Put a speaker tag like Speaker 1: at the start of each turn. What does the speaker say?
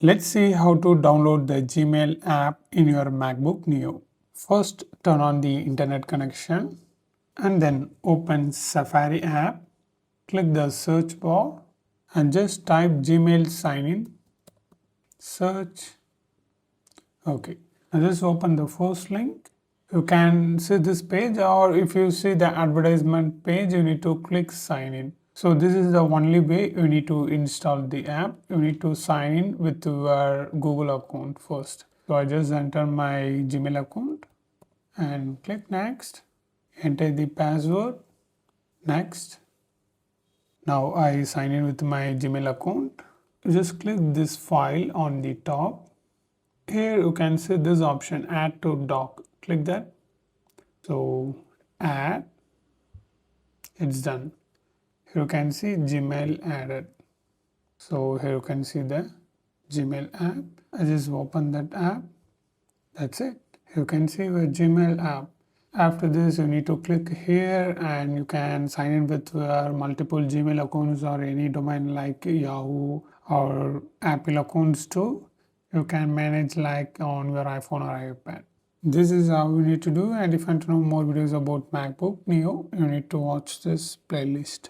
Speaker 1: Let's see how to download the Gmail app in your MacBook Neo. First, turn on the internet connection and then open Safari app. Click the search bar and just type Gmail sign in. Search. Okay. Now just open the first link. You can see this page, or if you see the advertisement page, you need to click sign in. So this is the only way you need to install the app. You need to sign in with your Google account first. So I just enter my Gmail account and click next. Enter the password. Next. Now I sign in with my Gmail account. Just click this file on the top. Here you can see this option, add to dock. Click that. So add. It's done. Here you can see Gmail added. So here you can see the Gmail app. I just open that app. That's it. You can see your Gmail app. After this, you need to click here and you can sign in with your multiple Gmail accounts or any domain like Yahoo or Apple accounts too. You can manage like on your iPhone or iPad. This is how you need to do, and if you want to know more videos about MacBook Neo, you need to watch this playlist.